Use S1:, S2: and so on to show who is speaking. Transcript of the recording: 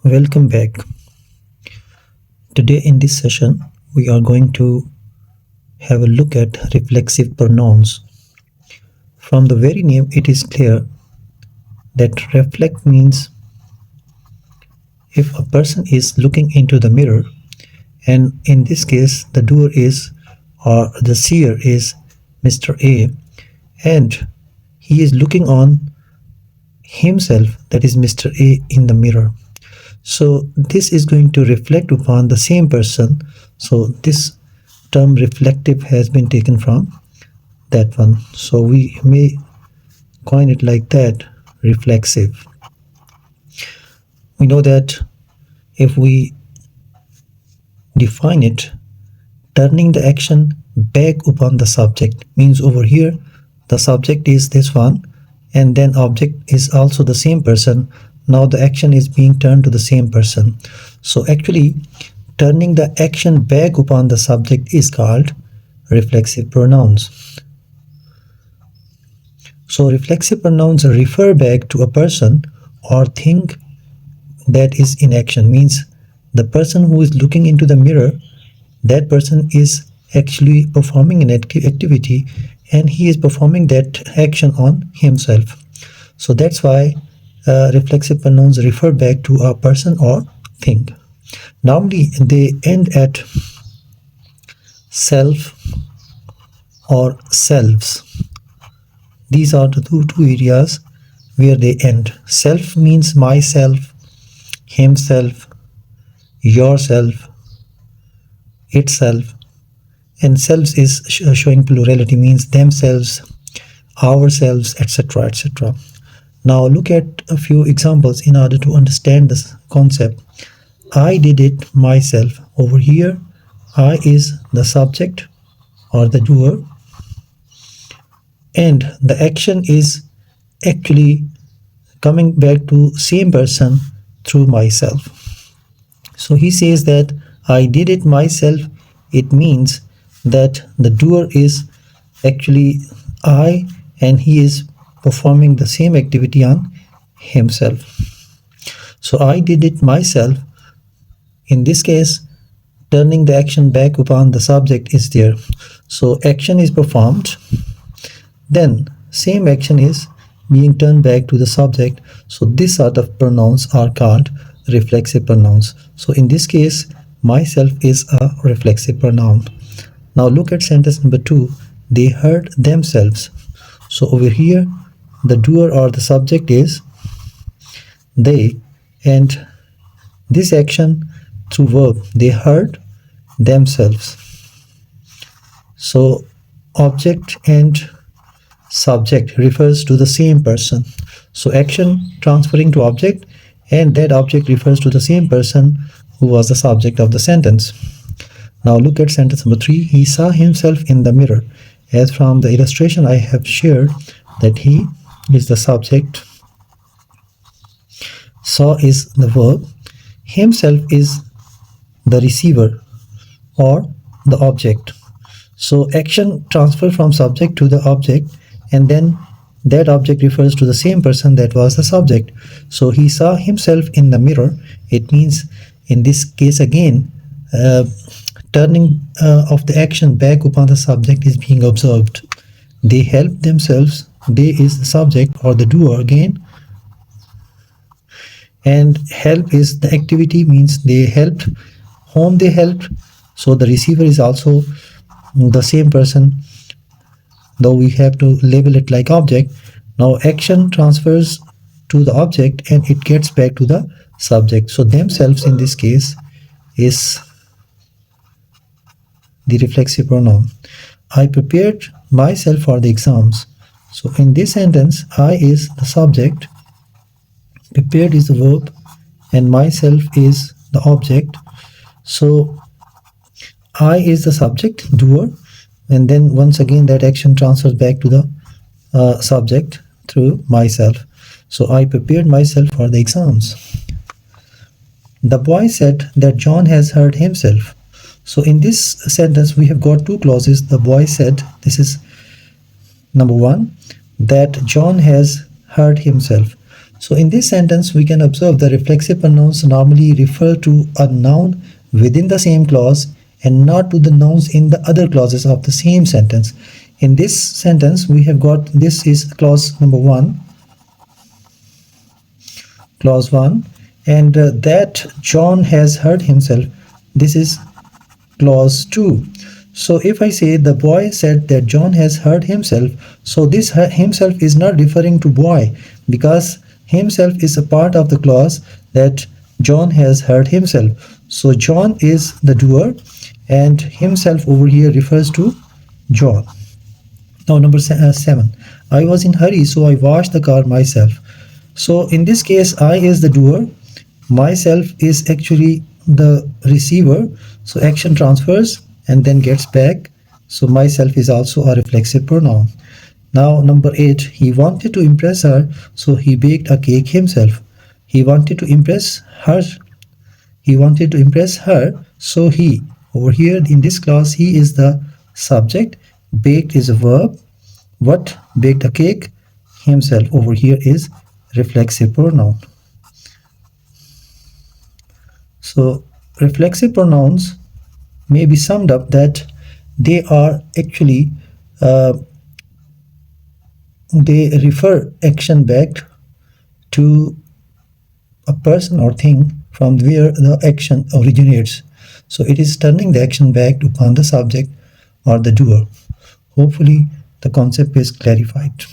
S1: Welcome back. Today in this session, we are going to have a look at reflexive pronouns. From the very name, it is clear that reflect means if a person is looking into the mirror, and in this case, the doer is or the seer is Mr. A, and he is looking on himself, that is Mr. A, in the mirror. So this is going to reflect upon the same person. So this term reflective has been taken from that one. So we may coin it like that, reflexive. We know that if we define it, turning the action back upon the subject means over here the subject is this one, and then object is also the same person. Now the action is being turned to the same person. So actually turning the action back upon the subject is called reflexive pronouns. So reflexive pronouns refer back to a person or thing that is in action, means the person who is looking into the mirror, that person is actually performing an activity, and he is performing that action on himself. So that's why reflexive pronouns refer back to a person or thing. Normally they end at self or selves. These are the two areas where they end. Self means myself, himself, yourself, itself, and selves is showing plurality, means themselves, ourselves, etc., etc. Now look at a few examples in order to understand this concept. I did it myself. Over here, I is the subject or the doer, and the action is actually coming back to same person through myself. So he says that I did it myself. It means that the doer is actually I, and he is performing the same activity on himself. So I did it myself. In this case, turning the action back upon the subject is there. So action is performed, then same action is being turned back to the subject. So this sort of pronouns are called reflexive pronouns. So in this case, myself is a reflexive pronoun. Now look at sentence number 2. They hurt themselves. So over here, the doer or the subject is they, and this action through verb, they hurt themselves. So object and subject refers to the same person. So action transferring to object, and that object refers to the same person who was the subject of the sentence. Now look at sentence number 3. He saw himself in the mirror. As from the illustration I have shared, that he is the subject, saw is the verb, himself is the receiver or the object. So action transfer from subject to the object, and then that object refers to the same person that was the subject. So he saw himself in the mirror. It means in this case again, turning of the action back upon the subject is being observed. They help themselves. They is the subject or the doer again, and help is the activity, means they helped, whom they helped. So the receiver is also the same person, though we have to label it like object. Now action transfers to the object and it gets back to the subject. So themselves in this case is the reflexive pronoun. I prepared myself for the exams. So in this sentence, I is the subject, prepared is the verb, and myself is the object. So I is the subject, doer, and then once again that action transfers back to the subject through myself. So I prepared myself for the exams. The boy said that John has hurt himself. So in this sentence we have got two clauses. The boy said, this is number 1, that John has hurt himself. So in this sentence, we can observe the reflexive pronouns normally refer to a noun within the same clause and not to the nouns in the other clauses of the same sentence. In this sentence, we have got, this is clause number 1, clause 1, and that John has hurt himself. This is clause 2. So if I say the boy said that John has hurt himself, so this himself is not referring to boy, because himself is a part of the clause that John has hurt himself. So John is the doer and himself over here refers to John. Now number 7. I was in hurry, so I washed the car myself. So in this case, I is the doer, myself is actually the receiver. So action transfers and then gets back. So myself is also a reflexive pronoun. Now number 8, he wanted to impress her, so he baked a cake himself. He wanted to impress her. He wanted to impress her, so he, over here in this clause, he is the subject, baked is a verb. What? Baked a cake himself over here is reflexive pronoun. So reflexive pronouns may be summed up that they are actually they refer action back to a person or thing from where the action originates. So it is turning the action back upon the subject or the doer. Hopefully the concept is clarified.